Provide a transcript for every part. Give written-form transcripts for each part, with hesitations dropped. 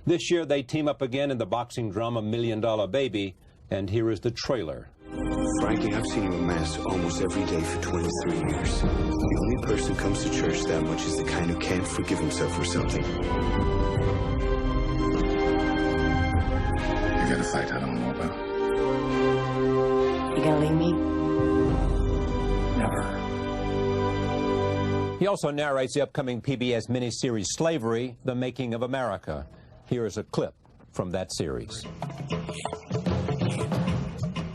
This year, they team up again in the boxing drama $1 Million Baby, and here is the trailer. Frankie, I've seen you at Mass almost every day for 23 years. The only person who comes to church that much is the kind who can't forgive himself for something. You got a fight I don't know about. You gonna leave me? Never. He also narrates the upcoming PBS miniseries Slavery, The Making of America. Here is a clip from that series.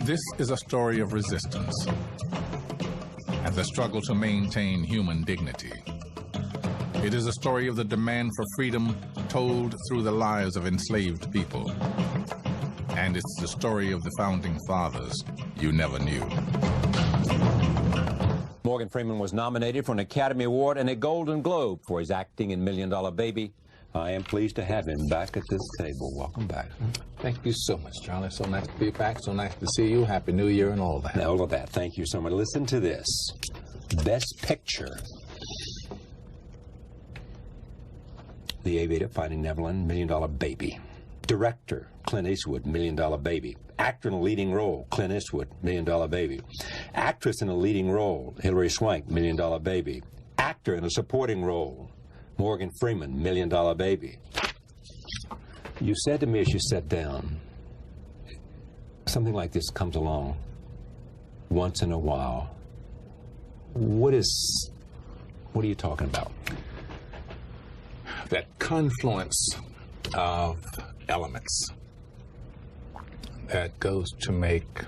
This is a story of resistance and the struggle to maintain human dignity. It is a story of the demand for freedom told through the lives of enslaved people. And it's the story of the founding fathers you never knew. Morgan Freeman was nominated for an Academy Award and a Golden Globe for his acting in $1 Million Baby. I am pleased to have him back at this table. Welcome back. Thank you so much, Charlie. So nice to be back. So nice to see you. Happy New Year and all that. All of that. Thank you so much. Listen to this. Best Picture. The Aviator, Finding Neverland, $1 Million Baby. Director, Clint Eastwood, $1 Million Baby. Actor in a leading role, Clint Eastwood, $1 Million Baby. Actress in a leading role, Hilary Swank, $1 Million Baby. Actor in a supporting role, Morgan Freeman, $1 Million Baby. You said to me as you sat down, something like this comes along once in a while. What are you talking about? That confluence of elements that goes to make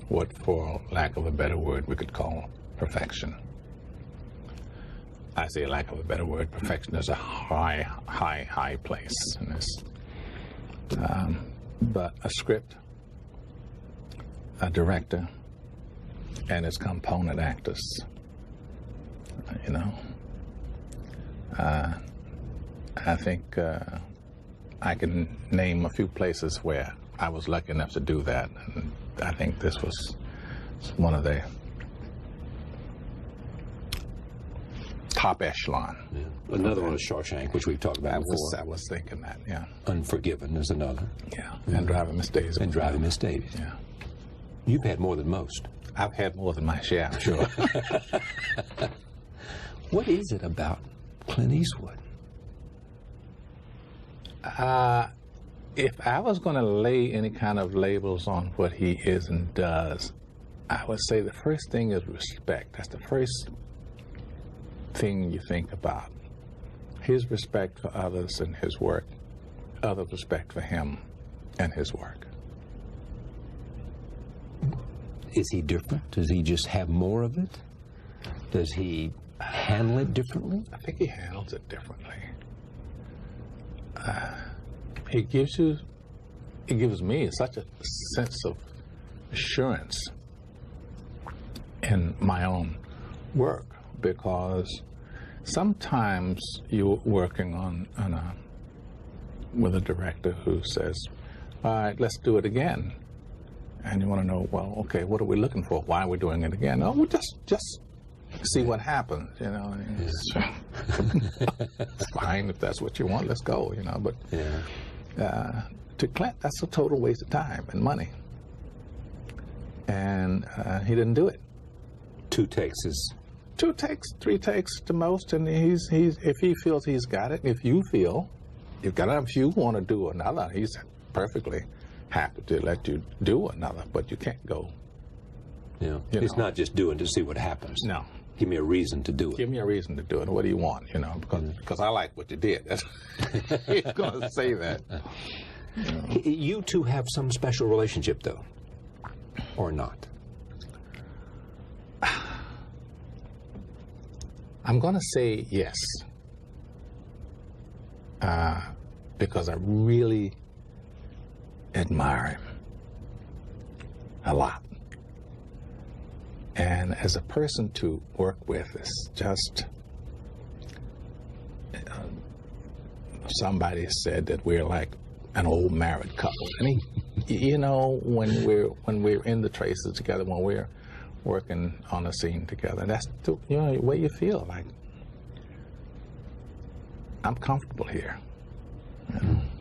what, for lack of a better word, we could call perfection. I say, lack of a better word, perfection is a high place in this. But a script, a director, and its component actors, you know. I think I can name a few places where I was lucky enough to do that, and I think this was one of the top echelon. Yeah. Another one is Shawshank, which we've talked about before. I was thinking that, yeah. Unforgiven is another. Yeah, and Driving Miss Daisy. And Driving Miss Daisy. Yeah. You've had more than most. I've had more than my share, I'm sure. What is it about Clint Eastwood? If I was going to lay any kind of labels on what he is and does, I would say the first thing is respect. That's the first thing you think about. His respect for others and his work, others' respect for him and his work. Is he different? Does he just have more of it? Does he handle it differently? I think he handles it differently. It gives me such a sense of assurance in my own work, because sometimes you're working with a director who says, all right, let's do it again. And you want to know, well, okay, what are we looking for? Why are we doing it again? Oh, well, just see what happens, you know. It's fine if that's what you want, let's go, you know. But to Clint, that's a total waste of time and money. And he didn't do it. 2 takes is... 2 takes, 3 takes to most, and he's if he feels he's got it, if you feel you've got it, if you want to do another, he's perfectly happy to let you do another, but you can't go. Yeah, it's not just doing to see what happens. No. Give me a reason to do it. Give me a reason to do it. What do you want, you know, because I like what you did. He's going to say that. You know. You two have some special relationship, though, or not? I'm going to say yes, because I really admire him a lot. And as a person to work with is just, somebody said that we're like an old married couple. And you know, when we're in the traces together, when we're working on a scene together, that's the way you feel. Like, I'm comfortable here.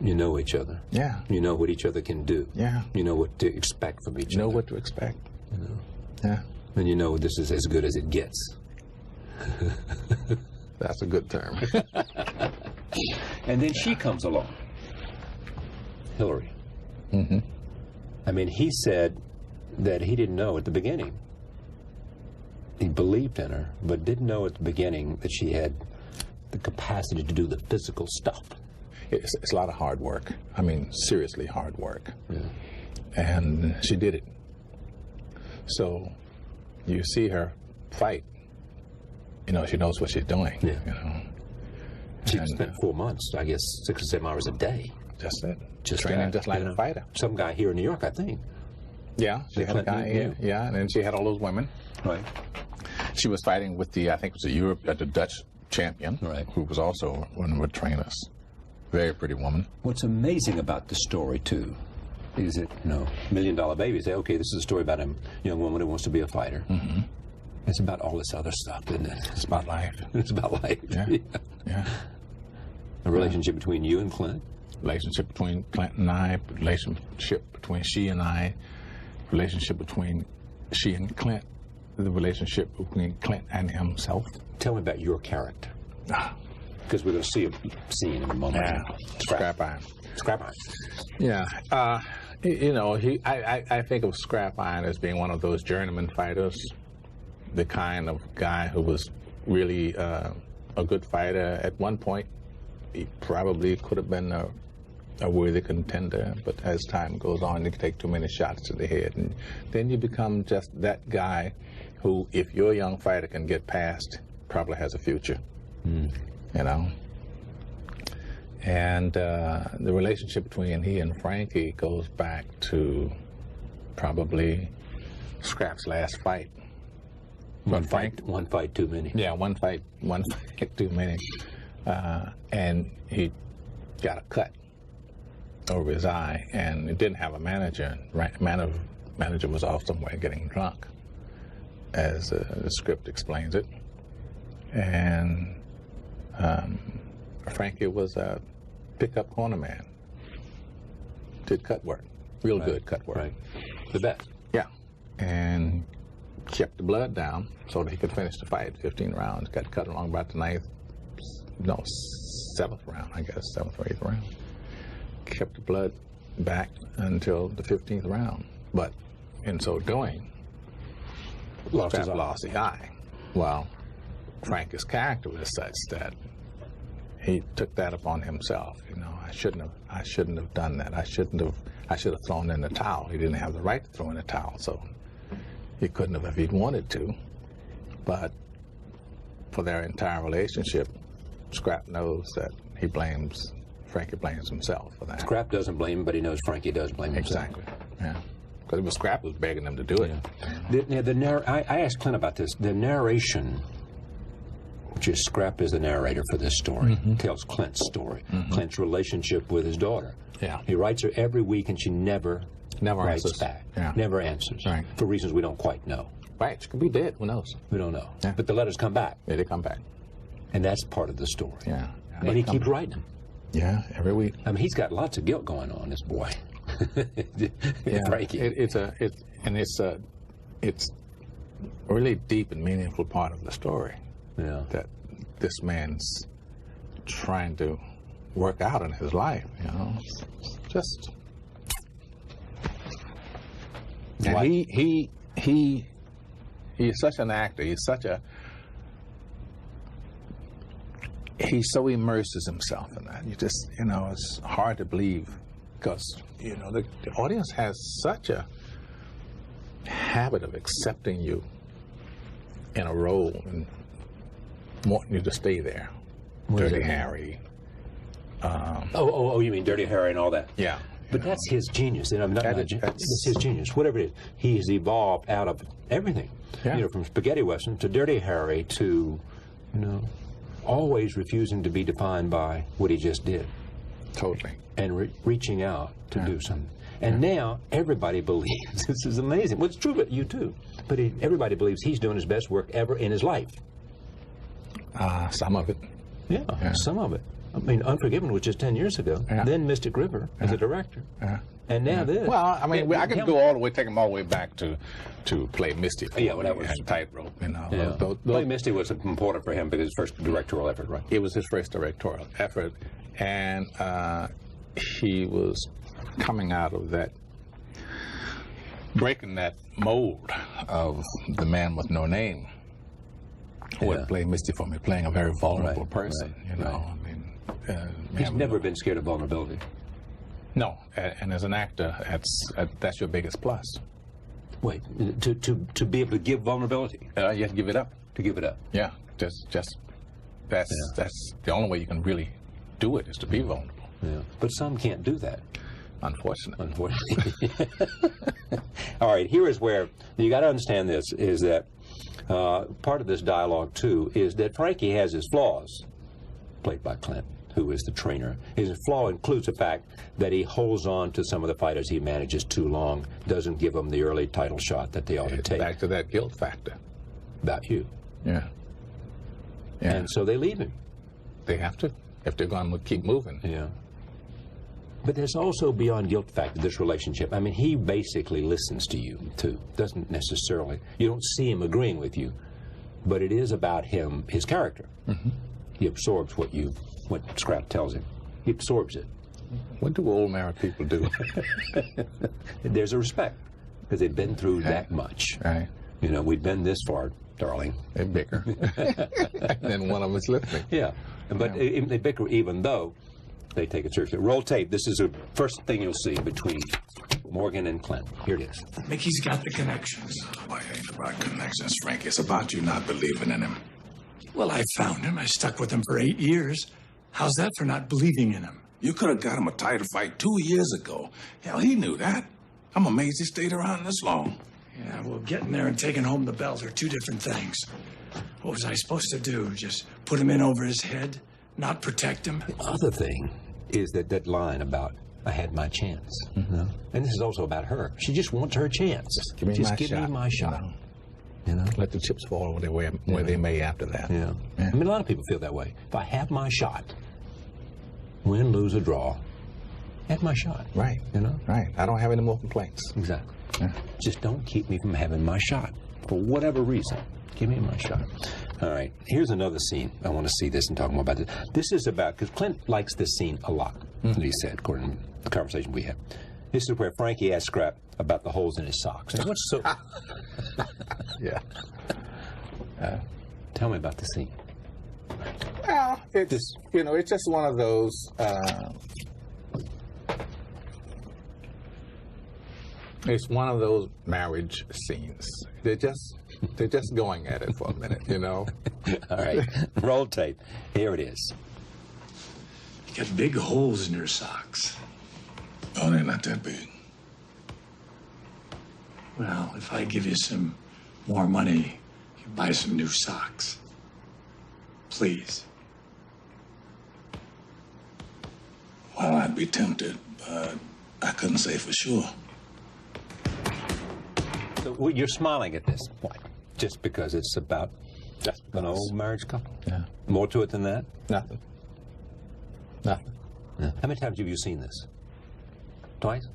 You know each other. Yeah. You know what each other can do. Yeah. You know what to expect from each You know other. what to expect. You know. Yeah. And you know this is as good as it gets. That's a good term. And then she comes along. Hillary. Mm-hmm. I mean, he said that he didn't know at the beginning. He believed in her, but didn't know at the beginning that she had the capacity to do the physical stuff. It's a lot of hard work. I mean, seriously hard work. Yeah. And she did it. So you see her fight. You know, she knows what she's doing. Yeah. You know. She And, spent 4 months, I guess, 6 or 7 hours a day. Just it. Just training that, just like you a know. fitter. Some guy here in New York, I think. Yeah, she The had a guy Clinton here. knew. Yeah, and then she had all those women. Right. She was fighting with the, I think it was the Dutch champion, Right. who was also one of her trainers. Very pretty woman. What's amazing about the story, too, is that, you know, $1 Million Baby, say, okay, this is a story about a young woman who wants to be a fighter. Mm-hmm. It's about all this other stuff, isn't it? It's about life. It's about life. Yeah. Yeah. A relationship between you and Clint. Relationship between Clint and I, relationship between she and I, relationship between she and Clint, the relationship between Clint and himself. Tell me about your character. Ah, Because we're going to see a scene in a moment. yeah. Scrap iron. Scrap iron. Yeah. You know, I think of Scrap Iron as being one of those journeyman fighters, the kind of guy who was really a good fighter. At one point, he probably could have been a worthy contender, but as time goes on, you take too many shots to the head, and then you become just that guy who, if you're a young fighter, can get past, probably has a future. You know? And the relationship between he and Frankie goes back to probably Scrap's last fight. One fight too many. Yeah, one fight too many. And he got a cut over his eye, and it didn't have a manager. Manager was off somewhere getting drunk, as the script explains it. And Frankie was a pickup corner man. Did cut work, real good cut work. Right. The best. Yeah, and kept the blood down so that he could finish the fight. 15 rounds. Got cut along about the 7th round, I guess, 7th or 8th round. Kept the blood back until the 15th round, but in so doing, lost the eye. Well, Frankie's character was such that he took that upon himself. You know, I shouldn't have done that. I should have thrown in the towel. He didn't have the right to throw in the towel, so he couldn't have if he'd wanted to. But for their entire relationship, Scrap knows that Frankie blames himself for that. Scrap doesn't blame him, but he knows Frankie does blame himself. Exactly. Yeah. Because it was Scrap who was begging him to do it. I asked Clint about this. The narration, which is Scrap is the narrator for this story, tells Clint's story. Clint's relationship with his daughter. Yeah. He writes her every week, and she never writes answers. back. Yeah. Never answers. Right. For reasons we don't quite know. Right. She could be dead. Who knows? We don't know. Yeah. But the letters come back, Yeah, they come back. and that's part of the story. Yeah. And he keeps writing them. Yeah, every week. I mean, he's got lots of guilt going on, this boy. Frankie. It's a really deep and meaningful part of the story Yeah. that this man's trying to work out in his life. You know, just. And Why- he is such an actor. He so immerses himself in that. It's hard to believe because, the audience has such a habit of accepting you in a role and wanting you to stay there. Dirty Harry. You mean Dirty Harry and all that? Yeah. But that's his genius. That's his genius. Whatever it is, he's evolved out of everything. Yeah. From spaghetti western to Dirty Harry to, always refusing to be defined by what he just did Totally. and reaching out to do something. And now everybody believes this is amazing. Well, it's true about you too. But everybody believes he's doing his best work ever in his life. Some of it. Yeah, some of it. I mean, Unforgiven was just 10 years ago. Yeah. Then Mystic River as a director. And now this. Well, I mean, I could go all the way, take them all the way back to play Misty. Yeah, well, that was Tightrope. You know, Yeah. Play Misty was important for him because his first directorial effort, right? It was his first directorial effort, and he was coming out of that, breaking that mold of the man with no name who would play Misty for me, playing a very vulnerable person. You know, I mean, he's never been scared of vulnerability. No, and as an actor, that's your biggest plus. Wait, to be able to give vulnerability, you have to give it up. To give it up. Yeah, just that's the only way you can really do it is to be vulnerable. Yeah, but some can't do that. Unfortunately. All right, here is where you got to understand this: is that part of this dialogue too is that Frankie has his flaws, played by Clint, who is the trainer. His flaw includes the fact that he holds on to some of the fighters he manages too long, doesn't give them the early title shot that they ought to take. Back to that guilt factor. About you. Yeah. And so they leave him. They have to, if they're going to keep moving. Yeah. But there's also beyond guilt factor, this relationship. I mean, he basically listens to you, too. Doesn't necessarily, you don't see him agreeing with you, but it is about him, his character. Mm-hmm. He absorbs what Scrap tells him. He absorbs it. What do old married people do? There's a respect, because they've been through that much. Right. You know, we've been this far, darling. They bicker. And then one of them is listening. Yeah. But they bicker even though they take it seriously. Roll tape. This is the first thing you'll see between Morgan and Clint. Here it is. Mickey's got the connections. Why ain't about connections, Frank? It's about you not believing in him. Well, I found him. I stuck with him for 8 years. How's that for not believing in him? You could have got him a title fight 2 years ago. Hell, he knew that. I'm amazed he stayed around this long. Yeah, well, getting there and taking home the belt are two different things. What was I supposed to do? Just put him in over his head? Not protect him? The other thing is that line about, I had my chance. Mm-hmm. And this is also about her. She just wants her chance. Just give me my shot. You know? Let the chips fall where they may after that. Yeah. I mean, a lot of people feel that way. If I have my shot, win, lose, or draw, have my shot. Right. You know? Right. I don't have any more complaints. Exactly. Yeah. Just don't keep me from having my shot. For whatever reason, give me my shot. All right. Here's another scene. I want to see this and talk more about this. This is about, because Clint likes this scene a lot, he said, according to the conversation we had. This is where Frankie asks Scrap about the holes in his socks. What's so... Yeah. Tell me about the scene. Well, it's just one of those... It's one of those marriage scenes. They're just going at it for a minute, you know. All right, roll tape. Here it is. You got big holes in your socks. Oh, they're not that big. Well, if I give you some more money, you buy some new socks. Please. Well, I'd be tempted, but I couldn't say for sure. So you're smiling at this point, just because it's about an old marriage couple? Yeah. More to it than that? Nothing. Nothing. Yeah. How many times have you seen this? Twice?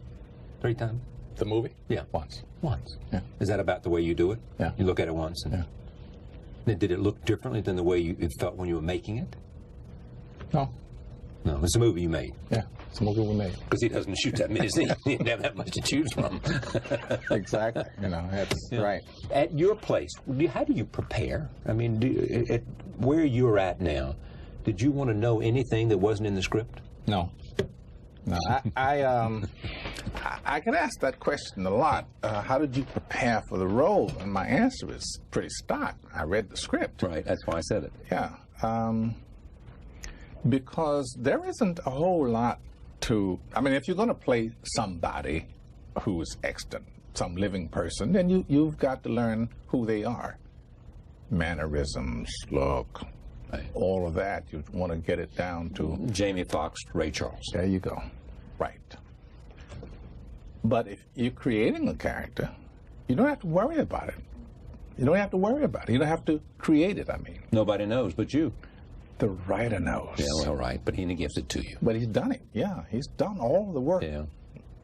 3 times? The movie? Yeah. Once. Once? Yeah. Is that about the way you do it? Yeah. You look at it once? And did it look differently than the way it felt when you were making it? No. No, it's a movie you made. Yeah, it's a movie we made. Because he doesn't shoot that many scenes. He didn't have that much to choose from. Exactly. You know, that's right. At your place, how do you prepare? I mean, where you're at now, did you want to know anything that wasn't in the script? No. No, I get asked that question a lot. How did you prepare for the role? And my answer is pretty stock. I read the script. Right, that's why I said it. Yeah. Because there isn't a whole lot to... I mean, if you're going to play somebody who is extant, some living person, then you've got to learn who they are. Mannerisms, look, all of that. You want to get it down to... Jamie Foxx, Ray Charles. There you go. Right. But if you're creating a character, you don't have to worry about it. You don't have to worry about it. You don't have to create it, I mean. Nobody knows but you. The writer knows. Yeah, well, right, but he gives it to you. But he's done it. Yeah, he's done all the work. Yeah.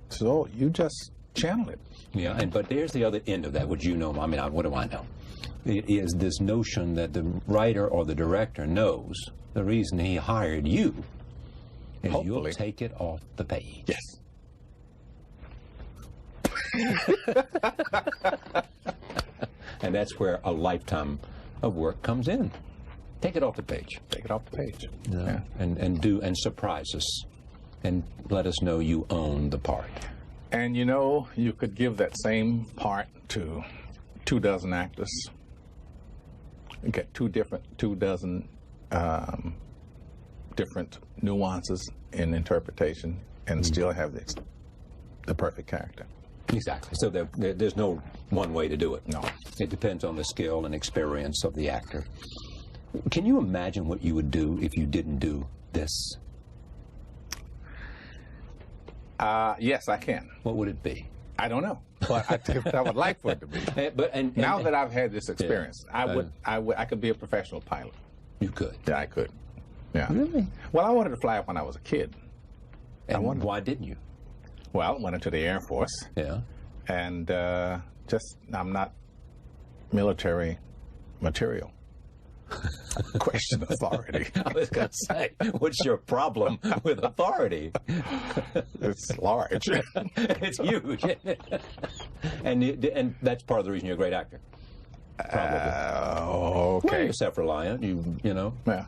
So you just channel it. Yeah, but there's the other end of that, which you know. I mean, what do I know? It is this notion that the writer or the director knows the reason he hired you is you'll Hopefully. take it off the page. Yes. And that's where a lifetime of work comes in. Take it off the page. Take it off the page. Yeah. And surprise us and let us know you own the part. And you know, you could give that same part to 24 actors. You get two dozen different nuances in interpretation and still have the perfect character. Exactly. So there's no one way to do it. No. It depends on the skill and experience of the actor. Can you imagine what you would do if you didn't do this? Yes, I can. What would it be? I don't know, but I would like for it to be. Now that I've had this experience, I could be a professional pilot. You could. Yeah, I could. Yeah. Really? Well, I wanted to fly when I was a kid. And why didn't you? Well, went into the Air Force. Yeah. And I'm not military material. Question authority. I was going to say, what's your problem with authority? It's large. It's huge. And that's part of the reason you're a great actor. Probably. Okay. Well, you're self-reliant. You know. Yeah.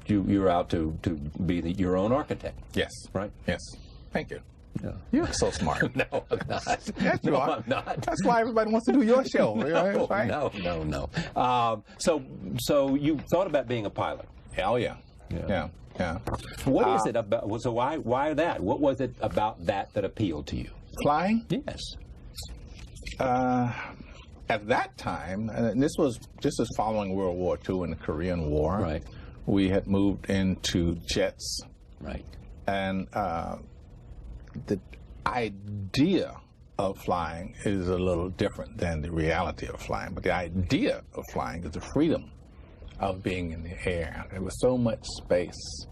You're out to be your own architect. Yes. Right. Yes. Thank you. Yeah. You're so smart. No, I'm not. Yes, you No, are. I'm not. That's why everybody wants to do your show. No, Right? no. So you thought about being a pilot. Oh, yeah. Yeah. What is it about? So why that? What was it about that appealed to you? Flying? Yes. At that time, and this is following World War II and the Korean War. Right. We had moved into jets. Right. And the idea of flying is a little different than the reality of flying. But the idea of flying is the freedom of being in the air. There was so much space.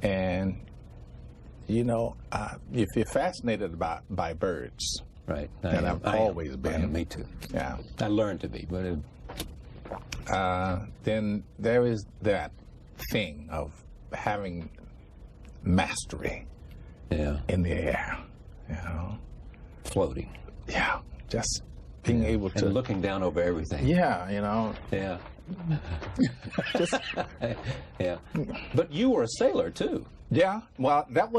And, you know, if you're fascinated by birds, right. and I've always been. Me too. Yeah. I learned to be, but then there is that thing of having mastery in the air, you know. Floating. Yeah, just being able to... And looking down over everything. Yeah, you know. Yeah. Just, yeah. But you were a sailor, too. yeah, well, that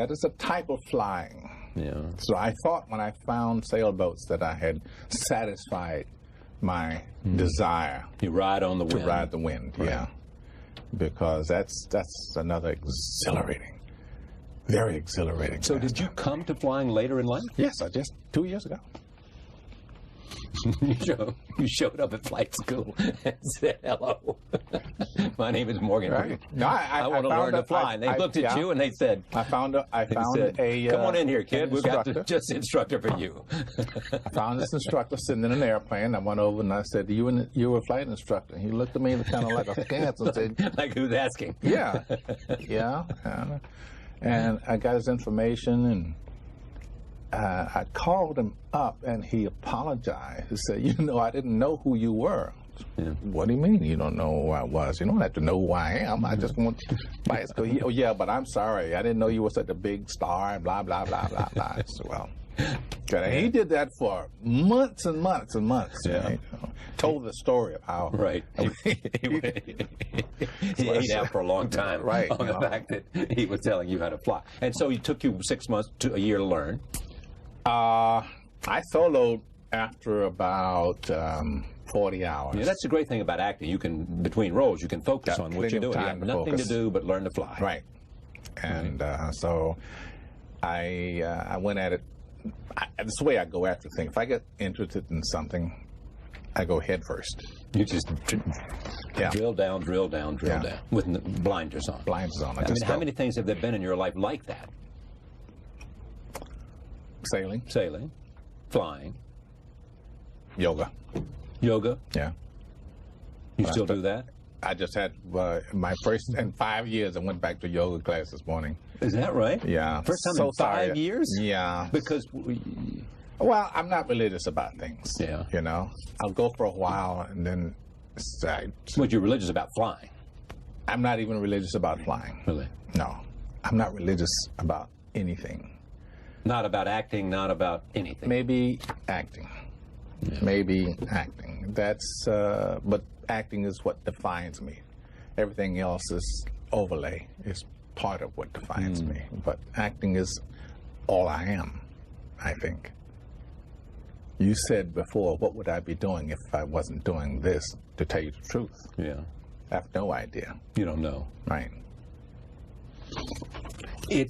is a type of flying. Yeah. So I thought when I found sailboats that I had satisfied my desire You ride on the wind. to ride the wind, yeah. Because that's another exhilarating, very exhilarating. So did you come to flying later in life? Yes, I just 2 years ago. You showed up at flight school and said, hello. My name is Morgan. Right. No, I want to learn to fly. And they looked at you and they said, I found a come on in here, kid. We've got just the instructor for you. I found this instructor sitting in an airplane. I went over and I said, you were a flight instructor. He looked at me kind of like askance and said, like who's asking? yeah. And I got his information and I called him up and he apologized. He said, I didn't know who you were. Yeah. What do you mean you don't know who I was? You don't have to know who I am. I just want flight school. Oh, yeah, but I'm sorry. I didn't know you were such a big star and blah, blah, blah, blah, blah. So, well, he did that for months and months and months. Yeah. Right? Told the story of how. Right. He ate out for a long time right, on the fact that he was telling you how to fly. And so it took you 6 months to a year to learn. I soloed after about 40 hours. Yeah, that's the great thing about acting. You can, between roles, you can focus on what you're doing. You have nothing to do but learn to fly. Right. And so I went at it. That's the way I go after things. If I get interested in something, I go head first. You just drill down with the blinders on. Blinders on. I mean, how many things have there been in your life like that? Sailing. Flying. Yoga. Yoga. Yeah. You still do that? I just had my first in 5 years. I went back to yoga class this morning. Is that right? Yeah. First time in 5 years? Yeah. Because well, I'm not religious about things. Yeah. You know, I'll go for a while and then decide. But you're religious about flying. I'm not even religious about flying. Really? No. I'm not religious about anything. Not about acting, not about anything. Maybe acting. Yeah. Maybe acting. That's, but acting is what defines me. Everything else is overlay, is part of what defines me. But acting is all I am, I think. You said before, what would I be doing if I wasn't doing this, to tell you the truth? Yeah. I have no idea. You don't know. Right. I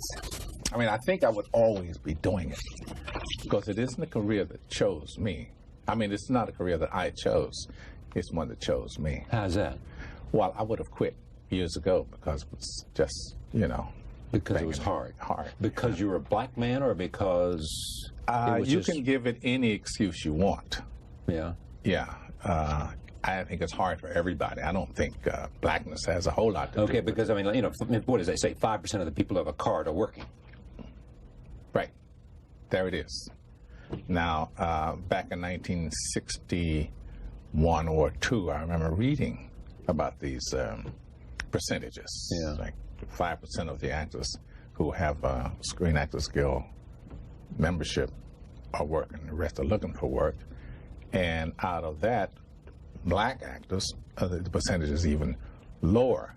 mean, I think I would always be doing it because it isn't a career that chose me. I mean, it's not a career that I chose. It's one that chose me. How's that? Well, I would have quit years ago because it was just, you know. Because it was hard. Hard. Because you were a black man or because you can give it any excuse you want. Yeah. Yeah. I think it's hard for everybody. I don't think blackness has a whole lot to do with it. Okay, because, I mean, you know, what does they say? 5% of the people of a card are working. Right. There it is. Now, back in 1961 or 2, I remember reading about these percentages. Yeah. Like 5% of the actors who have Screen Actors Guild membership are working. The rest are looking for work. And out of that, black actors, the percentage is even lower.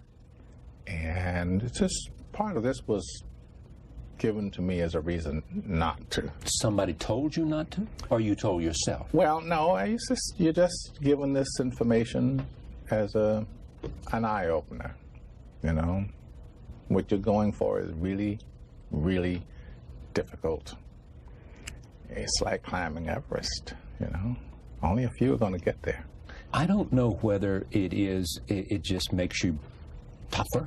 And it's just part of this was given to me as a reason not to. Somebody told you not to? Or you told yourself? Well, no, you're just given this information as an eye-opener, you know. What you're going for is really, really difficult. It's like climbing Everest, you know. Only a few are going to get there. I don't know whether it just makes you tougher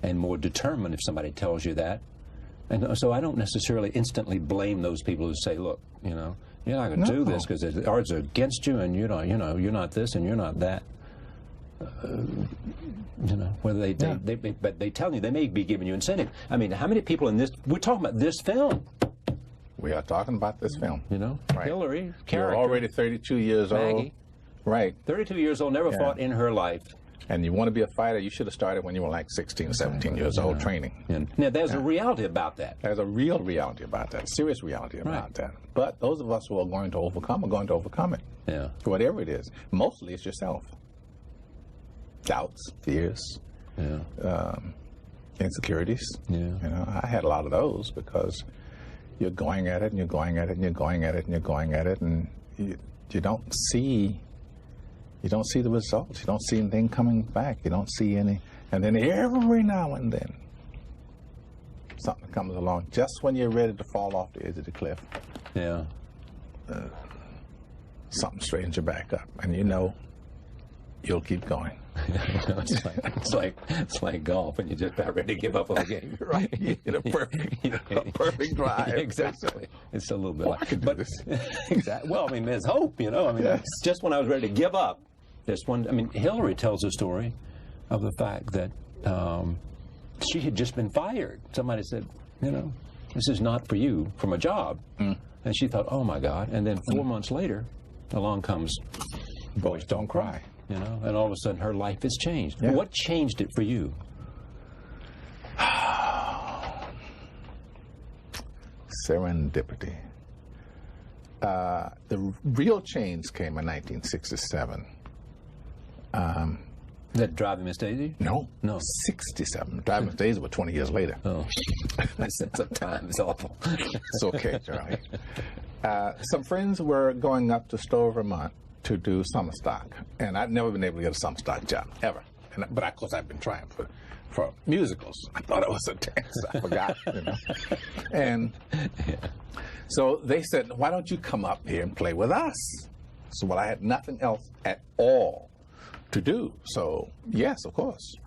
and more determined if somebody tells you that. And so I don't necessarily instantly blame those people who say, look, you know, you're not going to do this because the odds are against you and you're not this and you're not that. You know, whether but they tell you, they may be giving you incentive. I mean, how many people in this, we're talking about this film. We are talking about this film. You know, right. Hillary, you're already 32 years Maggie, old. Right. 32 years old, never fought in her life. And you want to be a fighter, you should have started when you were like 16 or 17 years old training. And now, there's a reality about that. There's a real reality about that, serious reality about that. But those of us who are going to overcome are going to overcome it. Yeah. Whatever it is. Mostly it's yourself. Doubts, fears, insecurities. Yeah. You know, I had a lot of those because you're going at it and you're going at it and you're going at it and you're going at it and you don't see the results. You don't see anything coming back. You don't see any. And then every now and then, something comes along just when you're ready to fall off the edge of the cliff. Yeah. Something straightens you back up, and you know you'll keep going. it's like golf, and you're just about ready to give up on the game. Right. You get a perfect drive. Exactly. It's a little bit like this. Exactly. Well, I mean, there's hope, you know. I mean, just when I was ready to give up, Hillary tells a story of the fact that she had just been fired. Somebody said, you know, this is not for you from a job. And she thought, oh my God. And then 4 months later, along comes Boys Don't Cry. You know, and all of a sudden her life has changed. Yeah. What changed it for you? Serendipity. The real change came in 1967. That Driving Miss Daisy? No. 67. Driving Miss Daisy was 20 years later. Oh. That sense of time is awful. It's okay, Charlie. Some friends were going up to Stowe, Vermont to do summer stock, and I'd never been able to get a summer stock job, ever. But of course I'd been trying for musicals. I thought it was a dance. I forgot, you know. And so they said, why don't you come up here and play with us? So, well, I had nothing else at all to do. So, yes, of course.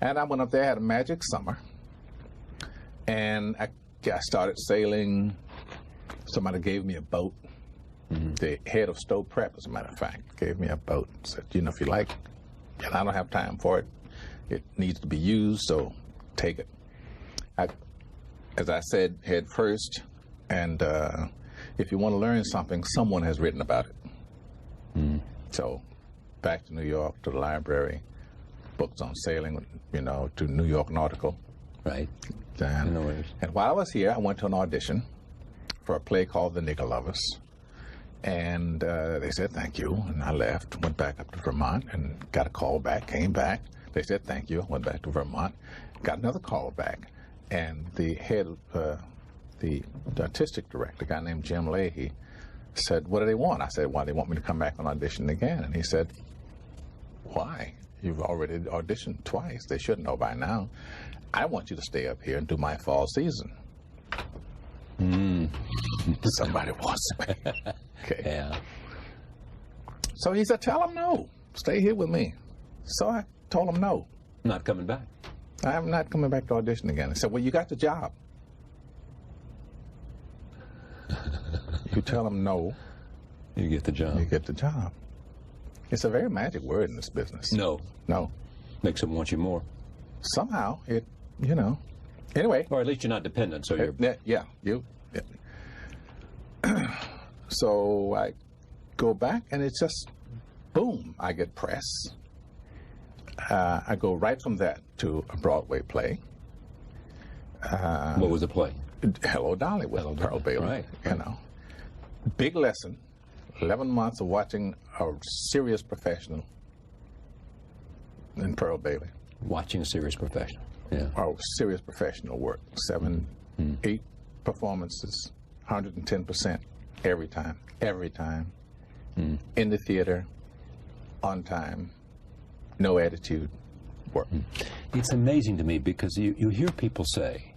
And I went up there, had a magic summer, and I started sailing. Somebody gave me a boat. The head of Stowe Prep, as a matter of fact, gave me a boat. Said, you know, if you like and I don't have time for it. It needs to be used, so take it. As I said, head first, and if you want to learn something, someone has written about it. So back to New York, to the library, books on sailing, to New York Nautical. Right. And while I was here, I went to an audition for a play called The Nigger Lovers. And they said, thank you. And I left, went back up to Vermont, and got a call back, came back. They said, thank you. I went back to Vermont, got another call back. And the head of the artistic director, a guy named Jim Leahy, said, what do they want? I said, well, they want me to come back and audition again. And he said, why? You've already auditioned twice. They should know by now. I want you to stay up here and do my fall season. Somebody wants me. Okay. Yeah. So he said, tell him no. Stay here with me. So I told him no. Not coming back. I'm not coming back to audition again. I said, well, you got the job. You tell him no. You get the job. You get the job. It's a very magic word in this business. No. No. Makes them want you more. Somehow, Anyway. Or at least you're not dependent, so you're... Yeah. So I go back, and it's just, boom, I get press. I go right from that to a Broadway play. What was the play? Hello, Dolly, with Pearl Bailey. Right. Big lesson. 11 months of watching a serious professional in Pearl Bailey. Watching a serious professional. Yeah. Oh, serious professional work. 8 performances, 110% every time. Every time. In the theater, on time, no attitude work. It's amazing to me because you hear people say,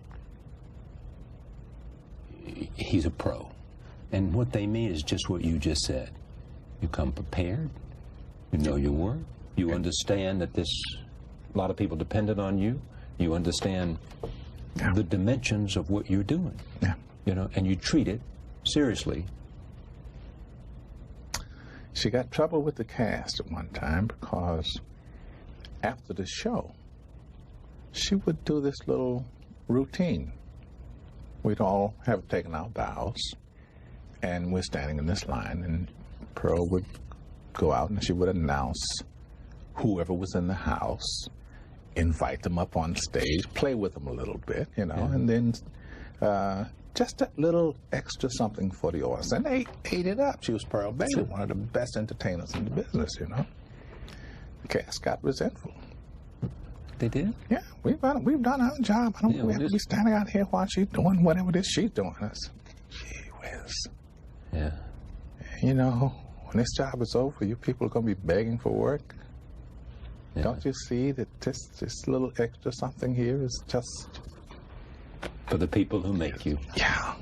he's a pro. And what they mean is just what you just said. You come prepared. You know your work. You understand that a lot of people depended on you. You understand the dimensions of what you're doing. Yeah. And you treat it seriously. She got trouble with the cast at one time because after the show, she would do this little routine. We'd all have taken our bows, and we're standing in this line, and Pearl would go out and she would announce whoever was in the house, invite them up on stage, play with them a little bit, and then just that little extra something for the audience. And they ate it up. She was Pearl Bailey, one of the best entertainers in the business, The cast got resentful. They did? Yeah, we've done our job. We have to be standing out here while she's doing whatever it is she's doing. I said, gee whiz. Yeah. When this job is over, you people are going to be begging for work. Yeah. Don't you see that this little extra something here is just... For the people who make you. Yeah.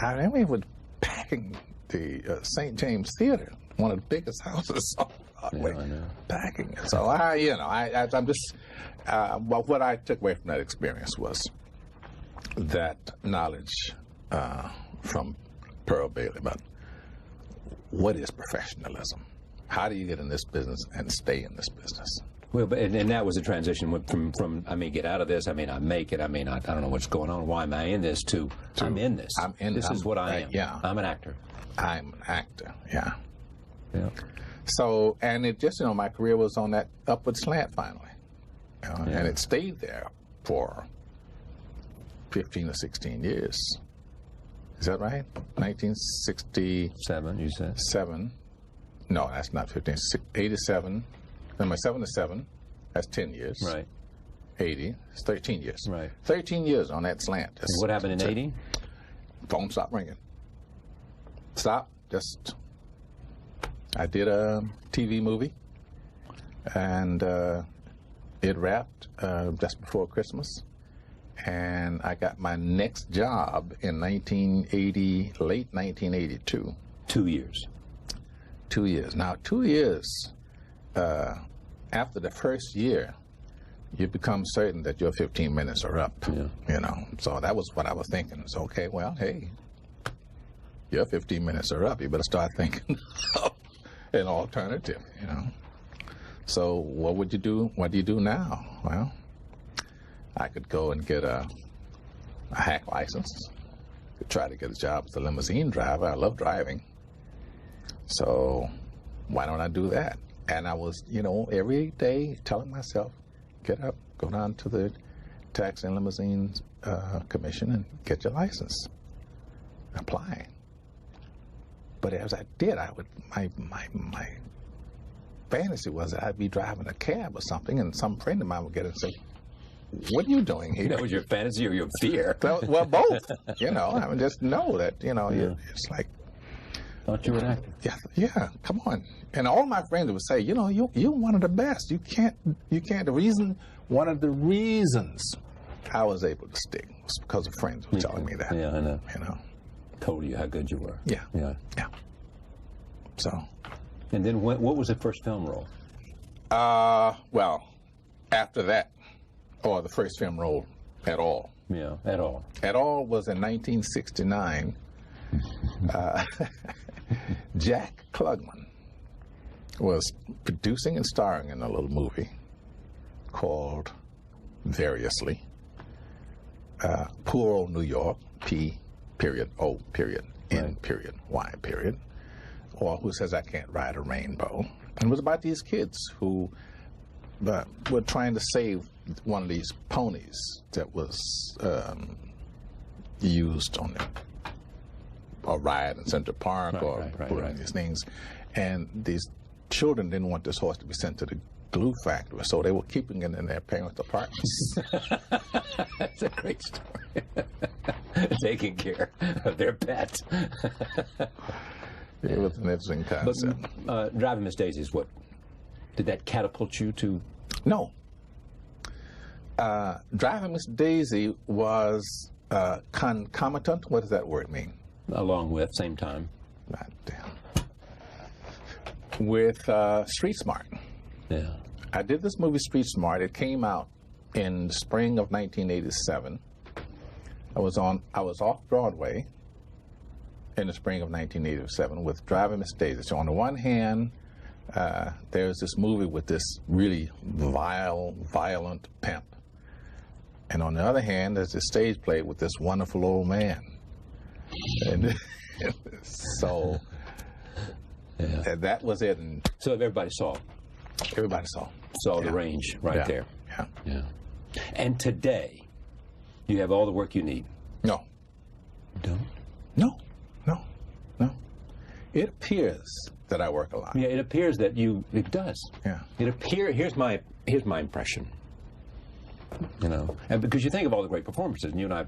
I mean, with packing the St. James Theater, one of the biggest houses on Broadway. I know. Packing it. So, I'm just... well, what I took away from that experience was that knowledge from Pearl Bailey about what is professionalism. How do you get in this business and stay in this business? Well, and that was a transition from get out of this, I make it, I don't know what's going on, why am I in this, to I'm in this. This is what I am. Yeah. I'm an actor. I'm an actor, yeah. Yeah. So, and it just, my career was on that upward slant finally. And it stayed there for 15 or 16 years. Is that right? 1967, you said? 7. No, that's not 15. 87. Number 7 to 7. That's 10 years. Right. 80. It's 13 years. Right. 13 years on that slant. And what happened in 80? Phone stopped ringing. Stop. I did a TV movie, and it wrapped just before Christmas. And I got my next job in late 1982. 2 years. 2 years. Now, 2 years after the first year, you become certain that your 15 minutes are up. Yeah. So that was what I was thinking. It's okay, well, hey, your 15 minutes are up. You better start thinking of an alternative, So what would you do? What do you do now? Well, I could go and get a hack license. Could try to get a job as a limousine driver. I love driving. So why don't I do that? And I was, you know, every day telling myself, get up, go down to the Taxi and Limousine Commission and get your license. Apply. But as I did, my fantasy was that I'd be driving a cab or something, and some friend of mine would get it and say, "What are you doing here?" That was your fantasy or your fear? Well, both. You know, I mean, just know that, you know, it's like, Thought you were an actor. yeah, come on. And all my friends would say, you know, you're one of the best. You can't. One of the reasons I was able to stick was because of friends were telling me that. Yeah, I know. You know. Told you how good you were. Yeah. Yeah. Yeah. So. And then what was the first film role? Well, after that, or the first film role at all. Yeah, at all. At all was in 1969. Jack Klugman was producing and starring in a little movie called Variously. Poor Old New York, P. O. N. Y. Or Who Says I Can't Ride a Rainbow. And it was about these kids who were trying to save one of these ponies that was used on a ride in Central Park these things. And these children didn't want this horse to be sent to the glue factory, so they were keeping it in their parents' apartments. That's a great story. Taking care of their pet. It was an interesting concept. But Driving Miss Daisy's what? Did that catapult you to? No. Driving Miss Daisy was concomitant. What does that word mean? Along with, same time. God damn. With Street Smart. Yeah. I did this movie, Street Smart. It came out in the spring of 1987. I was off Broadway in the spring of 1987 with Driving Miss Daisy. So on the one hand, there's this movie with this really violent pimp. And on the other hand, there's this stage play with this wonderful old man. And so that was it. And so everybody saw. Everybody saw. Saw the range right there. Yeah. Yeah. And today, you have all the work you need. No. You don't? No. It appears that I work a lot. Yeah, it appears that it does. Yeah. Here's my impression. You know, and because you think of all the great performances, and you and I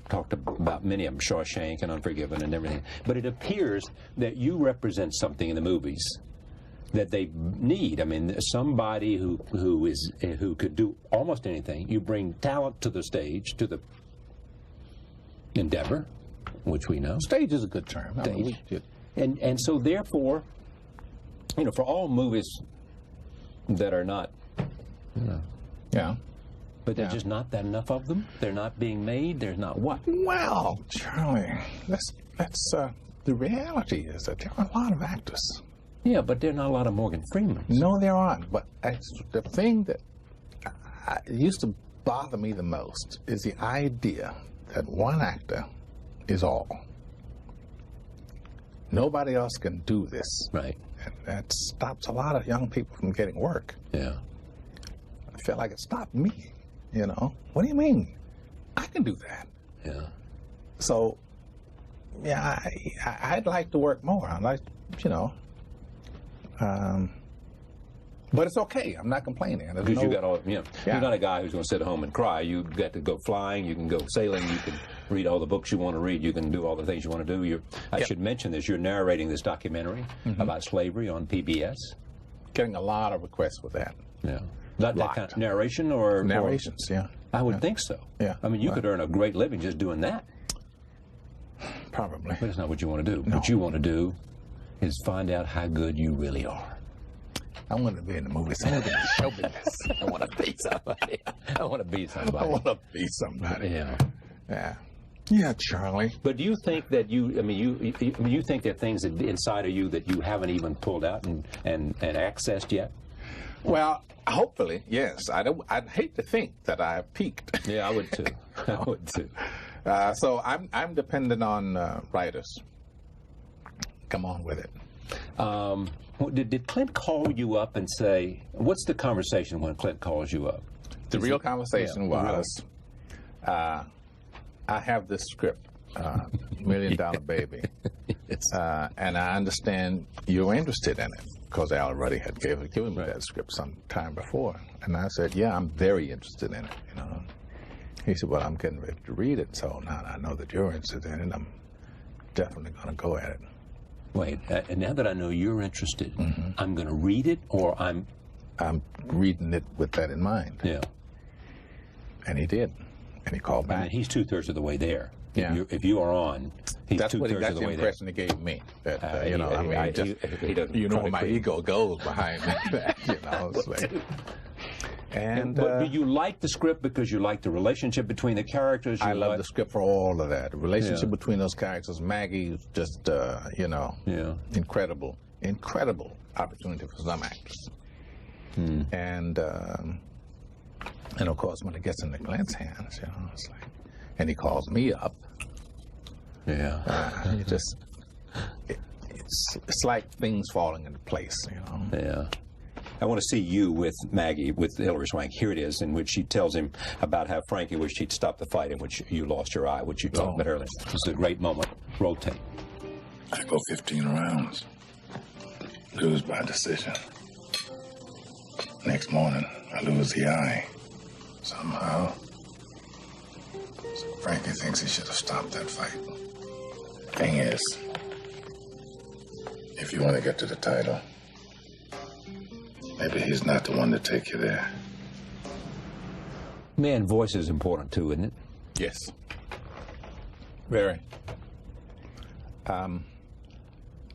talked about many of them, Shawshank and Unforgiven and everything, but it appears that you represent something in the movies that they need. I mean, somebody who could do almost anything. You bring talent to the stage, to the endeavor, which we know. Stage is a good term. And so therefore, you know, for all movies that are not, you know. Yeah. But there's just not that enough of them. They're not being made. There's not what? Well, Charlie, that's the reality is that there are a lot of actors. Yeah, but there are not a lot of Morgan Freemans. No, there aren't. But the thing that used to bother me the most is the idea that one actor is all. Nobody else can do this. Right. And that stops a lot of young people from getting work. Yeah. I feel like it stopped me. You know, what do you mean? I can do that. Yeah. So, yeah, I'd like to work more. I'd like, you know, but it's okay. I'm not complaining. Because you got all, you know, you're not a guy who's going to sit at home and cry. You got to go flying. You can go sailing. You can read all the books you want to read. You can do all the things you want to do. I should mention this. You're narrating this documentary about slavery on PBS. Getting a lot of requests for that. Yeah. That kind of narration or narrations? Yeah. I would think so. Yeah. I mean, you could earn a great living just doing that. Probably. But it's not what you want to do. No. What you want to do is find out how good you really are. I want to be in the movies. I want to be in show business. I want to be somebody. I want to be somebody. I want to be somebody. Yeah. Yeah. Yeah, Charlie. But do you think that you think there are things inside of you that you haven't even pulled out and accessed yet? Well, hopefully, yes. I'd hate to think that I peaked. Yeah, I would too. I would too. So I'm dependent on writers. Come on with it. Did Clint call you up and say, what's the conversation when Clint calls you up? The real conversation was, I have this script, $1 Million Baby, and I understand you're interested in it, because I already had given me that script some time before. And I said, yeah, I'm very interested in it, you know. He said, well, I'm getting ready to read it, so now I know that you're interested in it, I'm definitely going to go at it. Wait, and now that I know you're interested, I'm going to read it, or I'm reading it with that in mind. Yeah. And he did. And he called back. I mean, he's 2/3 of the way there. Yeah. If you are on, he's 2/3 of the way there. That's the impression he gave me. That, you know, you know where my ego goes behind that, you know. It's like, and but do you like the script because you like the relationship between the characters? I love the script for all of that. The relationship between those characters. Maggie is just, you know, incredible opportunity for some actors. And of course, when it gets into Glenn's hands, you know, it's like, and he calls me up. Yeah. You just, it's like things falling into place, you know. Yeah. I want to see you with Maggie, with Hilary Swank. Here it is, in which she tells him about how Frankie wished he'd stopped the fight in which you lost your eye, which you talked about earlier. It's a great moment. Roll tape. I go 15 rounds. Lose by decision. Next morning, I lose the eye. Somehow. So Frankie thinks he should have stopped that fight. Thing is, if you want to get to the title, maybe he's not the one to take you there. Man, voice is important too, isn't it? Yes. Very.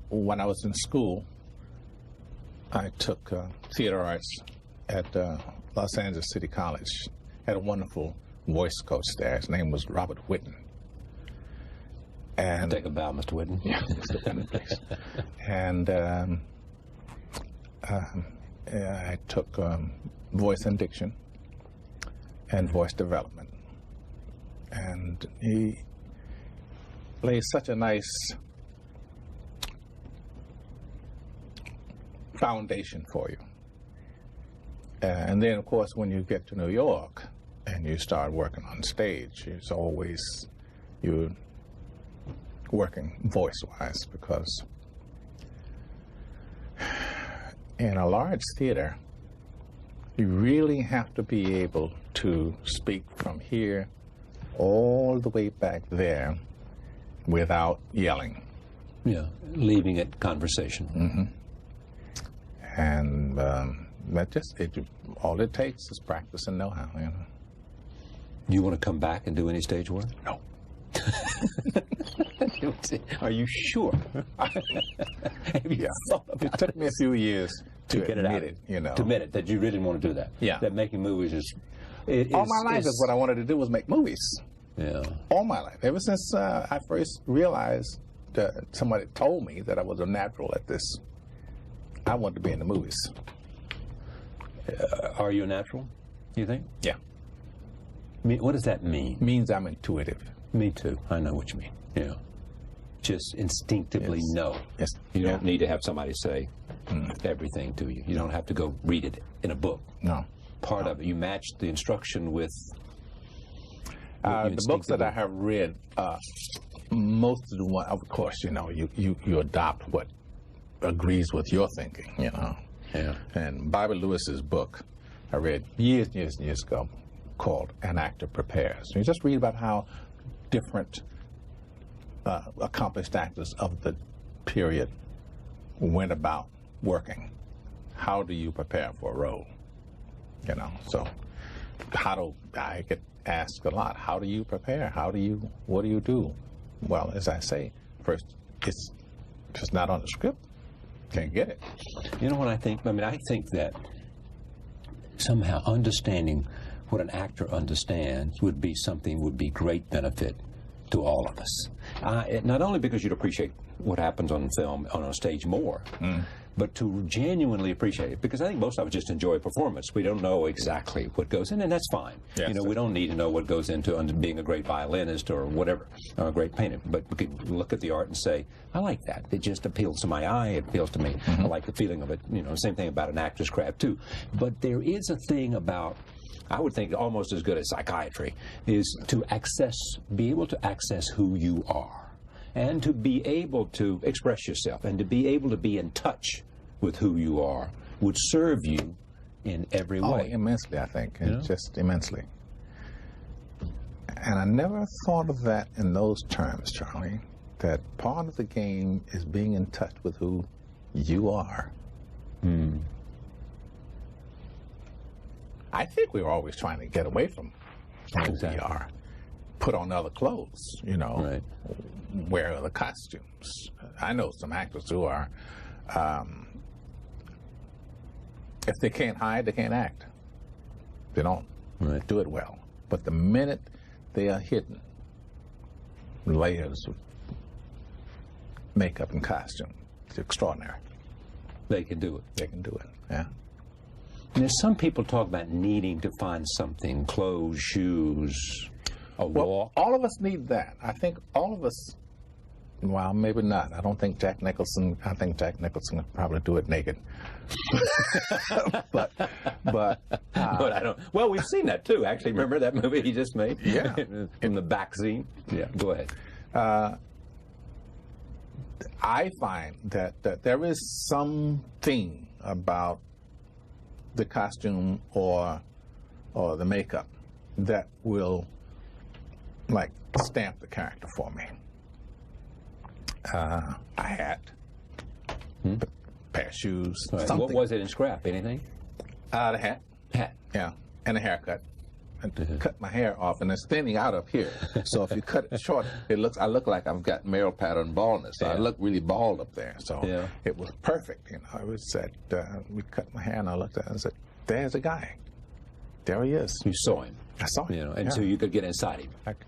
When I was in school, I took theater arts at Los Angeles City College. Had a wonderful voice coach there. His name was Robert Whitten. And Take a bow, Mr. Whitten. Yeah, Mr. Whitten, please. And I took voice and diction and voice development. And he lays such a nice foundation for you. And then, of course, when you get to New York and you start working on stage, it's always you're working voice-wise, because in a large theater, you really have to be able to speak from here all the way back there without yelling. Yeah, leaving it conversational. And that all it takes is practice and know-how, you know. You want to come back and do any stage work? No. Are you sure? It took me a few years to get admit it, you know. To admit it, that you really didn't want to do that. Yeah. That making movies is... All my life is what I wanted to do was make movies. Yeah. All my life. Ever since I first realized that somebody told me that I was a natural at this, I wanted to be in the movies. Are you a natural, you think? Yeah. What does that mean? Means I'm intuitive. Me too. I know what you mean. Yeah. Just instinctively know. Yes. You don't need to have somebody say everything to you. You don't have to go read it in a book. No. Part of it. You match the instruction with... the books that I have read, most of the one, of course, you know, you adopt what agrees with your thinking, you know. Yeah. And Bobby Lewis's book, I read years ago, called An Actor Prepares. You just read about how different accomplished actors of the period went about working. How do you prepare for a role? You know, so I get asked a lot, how do you prepare? What do you do? Well, as I say, first, it's just not on the script. Can't get it. You know what I think? I mean, I think that somehow understanding what an actor understands would be great benefit to all of us. Not only because you'd appreciate what happens on film, on a stage more, but to genuinely appreciate it, because I think most of us just enjoy a performance. We don't know exactly what goes in, and that's fine. Yes, you know, we don't need to know what goes into being a great violinist or whatever, or a great painter, but we could look at the art and say, I like that. It just appeals to my eye. It appeals to me. I like the feeling of it. You know, same thing about an actor's craft, too. But there is a thing about, I would think almost as good as psychiatry, is to be able to access who you are, and to be able to express yourself, and to be able to be in touch with who you are would serve you in every way. Oh, immensely, I think. Just immensely. And I never thought of that in those terms, Charlie, that part of the game is being in touch with who you are. I think we were always trying to get away from who we are. Put on other clothes, you know, Right. wear other costumes. I know some actors who are, if they can't hide, they can't act. They don't do it well. But the minute they are hidden, layers of makeup and costume, it's extraordinary. They can do it. They can do it, yeah. And there's some people talk about needing to find something, clothes, shoes, a walk. All of us need that. I think all of us, well, maybe not. I think Jack Nicholson could probably do it naked. but I don't. Well, we've seen that too. Actually, remember that movie he just made? Yeah. In the back scene. Yeah. Go ahead. I find that there is something about the costume or the makeup that will like stamp the character for me. A hat, pair of shoes, Right. something. What was it in Scrap? Anything? The hat. Hat. Yeah, and a haircut. And cut my hair off, and it's thinning out up here. So if you cut it short, I look like I've got male pattern baldness. So I look really bald up there. So it was perfect. You know, I was at we cut my hair, and I looked at it and said, "There's a guy. There he is." You saw him. I saw him. You know, and so you could get inside him. I could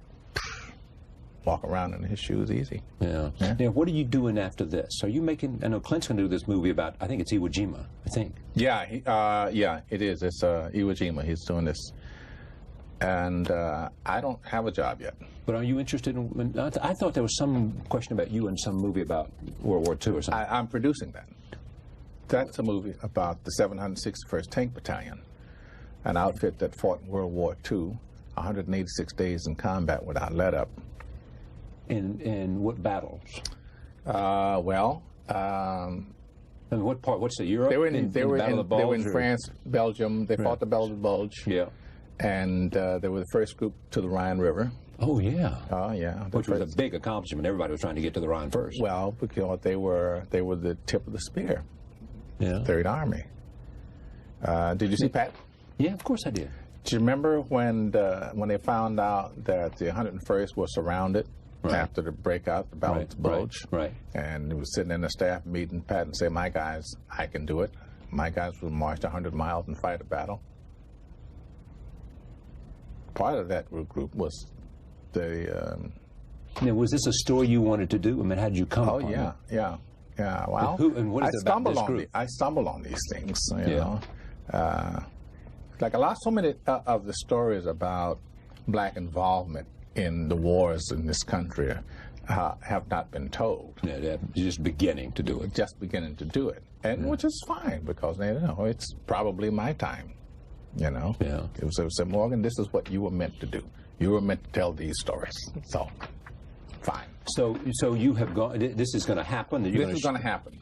walk around in his shoes easy. Yeah. Now, what are you doing after this? Are you making? I know Clint's going to do this movie about. I think it's Iwo Jima. I think. Yeah, it is. It's Iwo Jima. He's doing this. And I don't have a job yet. But are you interested in? I thought there was some question about you in some movie about World War II or something. I'm producing that. That's a movie about the 761st Tank Battalion, an outfit that fought in World War II, 186 days in combat without let up. In what battles? Well. And what part? What's the Europe? They were in or? France, Belgium. They fought the Belgian Bulge. Yeah. And they were the first group to the Rhine River. Oh yeah. Oh yeah. Which was a big accomplishment. Everybody was trying to get to the Rhine first. Well, because they were the tip of the spear. Yeah. Third Army. Did you see Pat? Yeah, of course I did. Do you remember when they found out that the 101st was surrounded after the breakout, the Battle of the Bulge? Right. And he was sitting in a staff meeting, Pat, and say, "My guys, I can do it. My guys will march 100 miles and fight a battle." Part of that group was the. Now, was this a story you wanted to do? I mean, how did you come upon it? Yeah. Well, and what is it about this group? I stumble on these things, you know. Like so many of the stories about black involvement in the wars in this country have not been told. Yeah, you're just beginning to do it. Just beginning to do it, and which is fine because it's probably my time. You know. Yeah. It was said, "Morgan, this is what you were meant to do. You were meant to tell these stories." So, fine. So you have gone. This is going to happen. This is going to happen.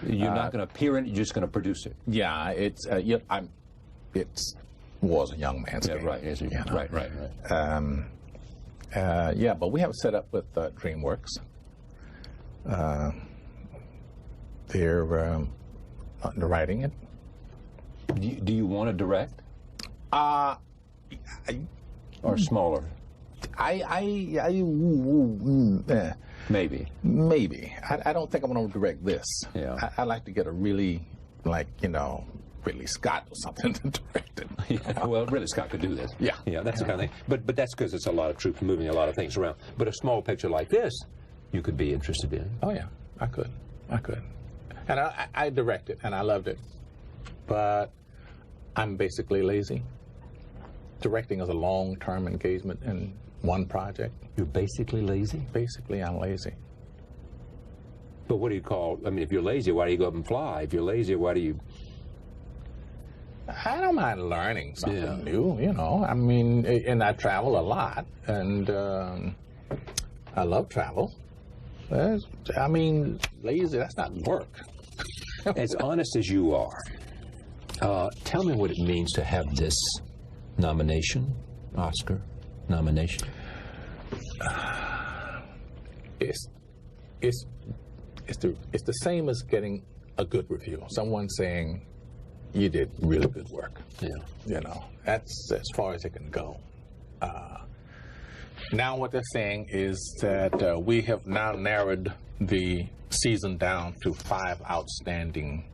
You're not going to appear in it. You're just going to produce it. Yeah, it's was a young man's game. Right. You know? Right. Yeah, but we have it set up with DreamWorks. They're writing it. Do you want to direct? Or smaller? Maybe. Maybe. I don't think I'm going to direct this. Yeah. I like to get a really, Ridley Scott or something to direct it. Yeah, well, Ridley Scott could do this. Yeah. Yeah, that's the kind of thing. But that's because it's a lot of troops moving a lot of things around. But a small picture like this, you could be interested in. Oh, yeah. I could. And I directed, and I loved it. But I'm basically lazy. Directing is a long-term engagement in one project. You're basically lazy? Basically, I'm lazy. But what do you call, I mean, if you're lazy, why do you go up and fly? If you're lazy, why do you... I don't mind learning something new, you know. I mean, and I travel a lot, and I love travel. I mean, lazy, that's not work. As honest as you are, tell me what it means to have this nomination, Oscar nomination. It's the same as getting a good review. Someone saying, you did really good work. Yeah. You know, that's as far as it can go. Now what they're saying is that we have now narrowed the season down to 5 outstanding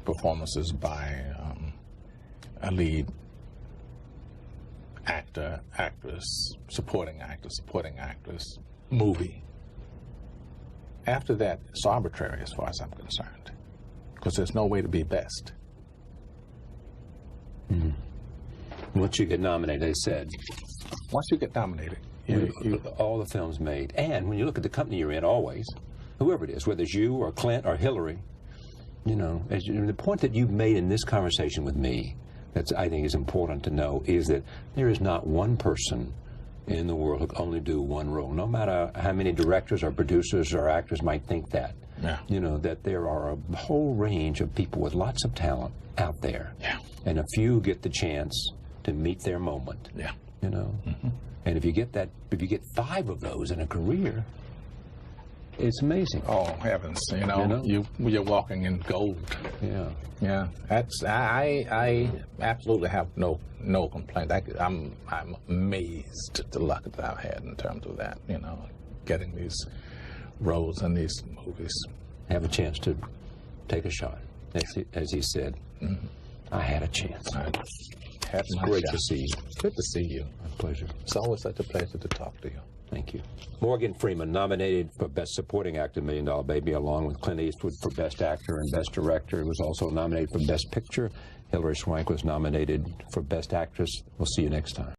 performances by a lead actor, actress, supporting actress, movie. After that, it's arbitrary as far as I'm concerned, because there's no way to be best. Once you get nominated, they said. Once you get nominated, all the films made. And when you look at the company you're in, always, whoever it is, whether it's you or Clint or Hillary, you know, the point that you've made in this conversation with me, that's I think is important to know, is that there is not one person in the world who can only do one role, no matter how many directors or producers or actors might think that. Yeah. You know, that there are a whole range of people with lots of talent out there. Yeah. And a few get the chance to meet their moment. Yeah. You know? And if you get 5 of those in a career, it's amazing. Oh heavens! You know, you're walking in gold. Yeah. Yeah. That's I absolutely have no complaint. I'm amazed at the luck that I've had in terms of that. You know, getting these roles in these movies. Have a chance to take a shot, as he said. I had a chance. It's great to see you. Good to see you. A pleasure. It's always such a pleasure to talk to you. Thank you. Morgan Freeman, nominated for Best Supporting Actor, $1 Million Baby, along with Clint Eastwood for Best Actor and Best Director. He was also nominated for Best Picture. Hilary Swank was nominated for Best Actress. We'll see you next time.